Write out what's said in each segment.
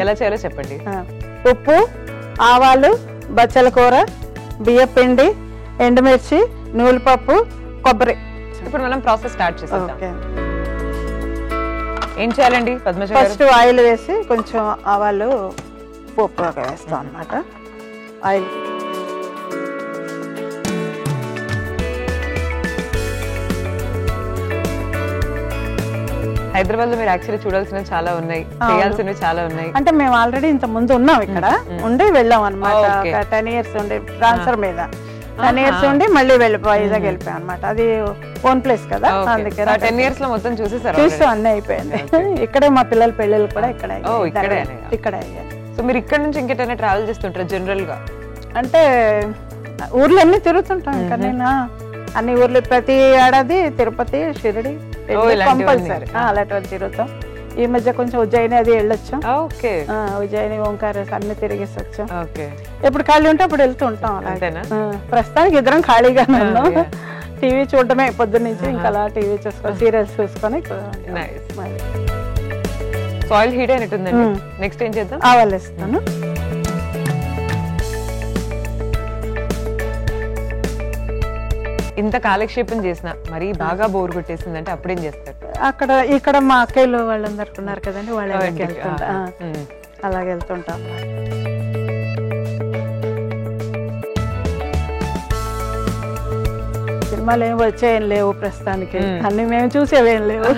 ఎలా చేయాలో చెప్పండి. ఉప్పు, ఆవాలు, బచ్చల కూర, బియ్య పిండి, ఎండుమిర్చి, నూలుపప్పు, కొబ్బరి. ఇప్పుడు మనం ప్రాసెస్ స్టార్ట్ చేసేద్దాం. ఏం చేయాలండి పద్మజ గారు? ఫస్ట్ ఆయిల్ వేసి కొంచెం ఆవాలు పోపు వేస్తాం అన్నమాట. ఆయిల్ హైదరాబాద్ లో మీరు యాక్చువల్లీ చూడాల్సినవి చాలా ఉన్నాయి, చేయాల్సినవి చాలా ఉన్నాయి. అంటే మేము ఆల్రెడీ ఇంత ముందు ఉన్నాం ఇక్కడ ఉండి వెళ్ళాం అనమాట. 10 years ఉండి ట్రాన్స్ఫర్ మీద 10 years ఉండి మళ్ళీ వైజాగ్ వెళ్ళిపోయాం అనమాట. అది ఓన్ ప్లేస్ కదా, అందుకే 10 years లో మొత్తం చూసేసారు? చూసాం, అన్నీ అయిపోయింది. ఇక్కడే మా పిల్లల పెళ్ళిళ్ళు కూడా ఇక్కడే అయ్యాయి. సో మీరు ఇక్కడ నుంచి ఇంకెటైనా ట్రావెల్ చేస్తుంటారు జనరల్ గా? అంటే ఊర్లు అన్ని తిరుగుతుంటాం. ఇంకా నేను అన్ని ఊర్లు ప్రతి ఏడాది తిరుపతి, షిరిడి కంపల్సరీ అలాంటి తిరుగుతాం. ఈ మధ్య కొంచెం ఉజ్జయిని అది వెళ్ళొచ్చాం. ఉజ్జయిని, ఓంకారేశ్ అన్ని తిరిగేసి వచ్చాం. ఎప్పుడు ఖాళీ ఉంటే అప్పుడు వెళ్తూ ఉంటాం. ప్రస్తుతానికి ఇద్దరం ఖాళీగానే ఉన్నాం. టీవీ చూడటమే పొద్దున్న నుంచి, ఇంకా అలా టీవీ చూసుకొని సీరియల్స్ చూసుకొని. Oil heat అయినట్టుందండి. నెక్స్ట్ ఏం చేద్దాం? ఆవాలు వేస్తాను. ఇంత కాలక్షేపం చేసిన మరి బాగా బోర్ కొట్టేసిందంటే అప్పుడేం చేస్తారు? ఇక్కడ మా అక్కయ్యలు వాళ్ళందరూ ఉన్నారు కదండి, వాళ్ళు వెళ్తుంటా, అలాగే వెళ్తుంటాం. సినిమాలు ఏమి వచ్చేయం లేవు ప్రస్తుతానికి, అన్ని మేము చూసేవేం లేవు.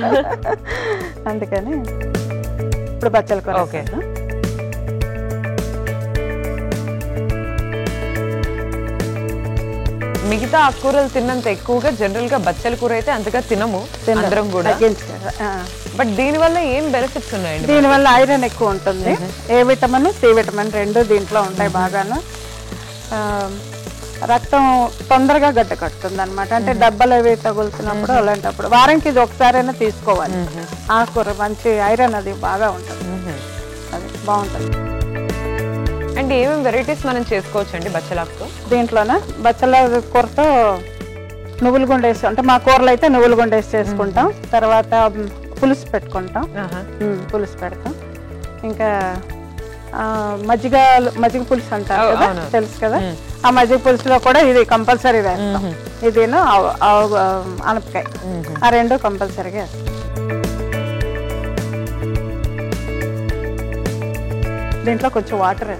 అందుకని ఇప్పుడు బచ్చల కూర. మిగతా ఆకుకూరలు తిన్నంత ఎక్కువగా జనరల్ గా బచ్చల కూర అయితే అంతగా తినము అందరం కూడా. బట్ దీని వల్ల ఏం బెనిఫిట్స్ ఉన్నాయండి? దీని వల్ల ఐరన్ ఎక్కువ ఉంటుంది. ఏ విటమిన్, సి విటమిన్ రెండు దీంట్లో ఉంటాయి బాగాను. రక్తం తొందరగా గడ్డ కట్టుతుంది అనమాట. అంటే డబ్బాలు అవి తగులుతున్నప్పుడు అలాంటప్పుడు వారానికి ఇది ఒకసారైనా తీసుకోవాలి. ఆకుకూర మంచి ఐరన్ అది బాగా ఉంటుంది, అది బాగుంటుంది. అండ్ ఏమేమి వెరైటీస్ మనం చేసుకోవచ్చు అండి బచ్చలాకుతో? దీంట్లోనే బచ్చల కూరతో నువ్వులు గుండేసి, అంటే మా కూరలు అయితే నువ్వులు గుండేసి చేసుకుంటాం. తర్వాత పులుసు పెట్టుకుంటాం, పులుసు పెడతాం. ఇంకా మజ్జిగ పులుసు అంటారు కదా, తెలుసు కదా. ఆ మజ్జిగ పులుసులో కూడా ఇది కంపల్సరీ వేస్తాం. ఇదేను ఆనపకాయ, ఆ రెండు కంపల్సరీగా వేస్తాం. దీంట్లో కొంచెం వాటర్.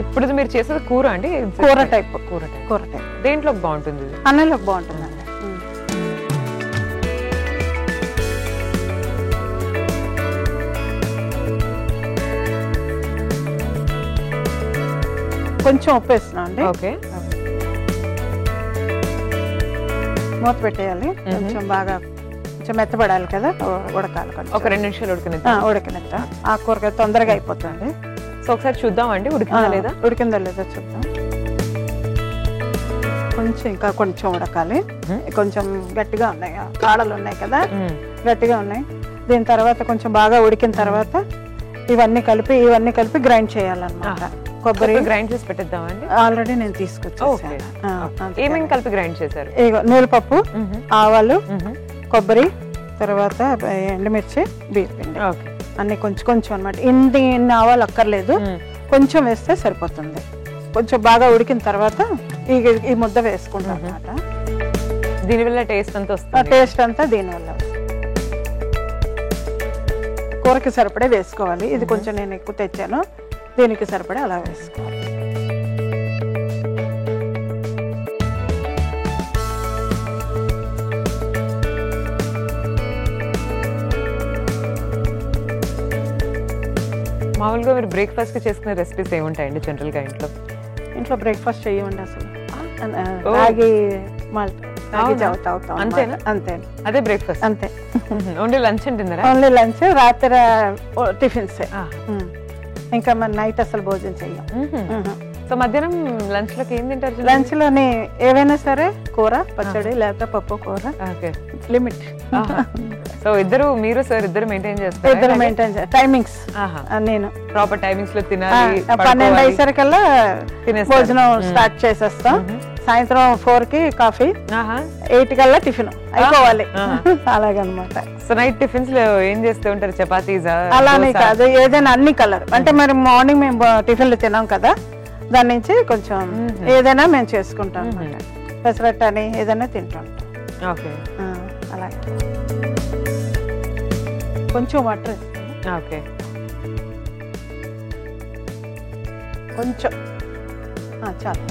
ఇప్పుడు మీరు చేసేది కూర అండి? కూర టైప్. దేంట్లో బాగుంటుంది? అన్నంలోకి బాగుంటుందండి. కొంచెం ఉప్పు వేస్తున్నాం అండి. మూత పెట్టేయాలి, కొంచెం బాగా మెత్తబడాలి కదా, ఉడకాలి. ఒక 2 నిమిషాలు ఉడకనిద్ద. ఆ కూరగాయ తొందరగా అయిపోతుంది. సో ఒకసారి చూద్దాం అండి ఉడికిందా లేదా చూద్దాం. కొంచెం ఇంకా కొంచెం ఉడకాలి. కొంచెం గట్టిగా ఉన్నాయి, కాడలు ఉన్నాయి కదా, గట్టిగా ఉన్నాయి. దీని తర్వాత కొంచెం బాగా ఉడికిన తర్వాత ఇవన్నీ కలిపి గ్రైండ్ చేయాలన్నమాట. కొబ్బరి గ్రైండ్ చేసి పెట్టేద్దామండి. ఆల్రెడీ నేను తీసుకొచ్చాను. ఏమేమి కలిపి గ్రైండ్ చేశారు? నూలుపప్పు, ఆవాలు, కొబ్బరి, తర్వాత ఎండుమిర్చి, బియ్యం పిండి, అన్ని కొంచెం అనమాట. ఇన్ని ఆవాలు అక్కర్లేదు, కొంచెం వేస్తే సరిపోతుంది. కొంచెం బాగా ఉడికిన తర్వాత ఈ ముద్ద వేసుకుంటాం అనమాట. దీనివల్ల టేస్ట్ అంతా వస్తుంది. టేస్ట్ అంతా దీనివల్ల. కూరకి సరిపడే వేసుకోవాలి. ఇది కొంచెం నేను ఎక్కువ తెచ్చాను, దీనికి సరిపడే అలా వేసుకోవాలి. మామూలుగా మీరు బ్రేక్ఫాస్ట్ కి చేసుకునే రెసిపీస్ ఏముంటాయండి జనరల్ గా? ఇంట్లో బ్రేక్ఫాస్ట్ చెయ్యమండి అసలు. రాగి మాల్ట్, రాగి జావ తాగుతాం. అంతేనా? అంతే, అదే బ్రేక్ఫాస్ట్? అంతే. Only lunch dinner? Only lunch. రాత్రి టిఫిన్స్. ఇంకా మన నైట్ అసలు భోజనం చెయ్యం. సో మధ్యాహ్నం లంచ్ లోకి ఏం తింటారు? లంచ్ లోని ఏవైనా సరే, కూర, పచ్చడి, లేకపోతే పప్పు కూర, లిమిట్. సో మీరు సార్ ఇద్దరు మెయింటైన్ చేస్తారు? ఇద్దరు మెయింటైన్ చేస్తారు. టైమింగ్స్ నేను ప్రాపర్ టైమింగ్స్ లో తినాలి. 12 అయ్యేసరికల్లా భోజనం స్టార్ట్ చేసేస్తాం. సాయంత్రం 4కి కాఫీ, 8 కల్లా టిఫిన్ అయిపోవాలి. అలాగనమాట. సో నైట్ టిఫిన్స్ లో ఏం చేస్తూ ఉంటారు? చపాతీసా? అలానే కాదు, ఏదైనా అన్ని కలర్ అంటే మరి మార్నింగ్ మేము టిఫిన్లు తినాం కదా, దాని నుంచి కొంచెం ఏదైనా మేము చేసుకుంటాం అనమాట. పెసరట్టు అని ఏదైనా తింటాం. ఓకే, అలాగే కొంచెం వాటర్ ఇస్తాం. ఓకే, కొంచెం చాలు.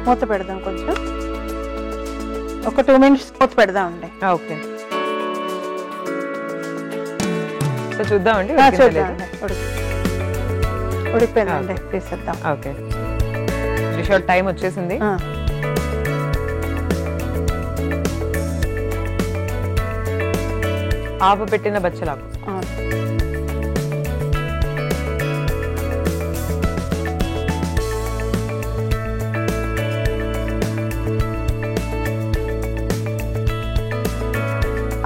మూత పెడదాం, కొంచెం ఒక 2 minutes మూత పెడదాం అండి. ఓకే, సో చూద్దామండి. చూద్దామండి, ఉడికిపోయిందండి, తీసేద్దాం. ఓకే, షార్ట్ టైం వచ్చేసింది. ఆపు పెట్టిన బచ్చలాకు.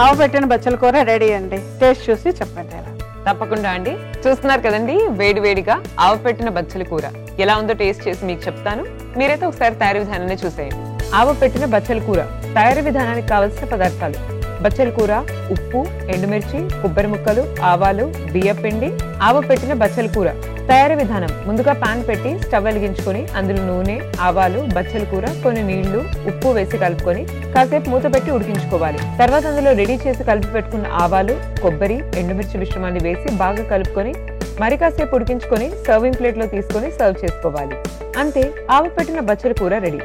ఆవు పెట్టిన బచ్చల కూర రెడీ అండి. టేస్ట్ చూసి చెప్పండి ఎలా. తప్పకుండా అండి. చూస్తున్నారు కదండి, వేడి వేడిగా ఆవు పెట్టిన బచ్చల కూర ఎలా ఉందో టేస్ట్ చేసి మీకు చెప్తాను. మీరైతే ఒకసారి తయారీ విధానాన్ని చూసేయండి. ఆవు పెట్టిన బచ్చల కూర తయారీ విధానానికి కావలసిన పదార్థాలు: బచ్చల కూర, ఉప్పు, ఎండుమిర్చి, కొబ్బరి ముక్కలు, ఆవాలు, బియ్యపిండి. ఆవు పెట్టిన బచ్చల కూర తయారీ విధానం: ముందుగా పాన్ పెట్టి స్టవ్ వెలిగించుకొని అందులో నూనె, ఆవాలు, బచ్చల కూర, కొన్ని నీళ్లు, ఉప్పు వేసి కలుపుకొని కాసేపు మూత పెట్టి ఉడికించుకోవాలి. తర్వాత అందులో రెడీ చేసి కలిపి పెట్టుకున్న ఆవాలు, కొబ్బరి, ఎండుమిర్చి మిశ్రమాన్ని వేసి బాగా కలుపుకొని మరి కాసేపు ఉడికించుకొని సర్వింగ్ ప్లేట్ లో తీసుకొని సర్వ్ చేసుకోవాలి. అంతే, ఆవు పెట్టిన బచ్చల కూర రెడీ.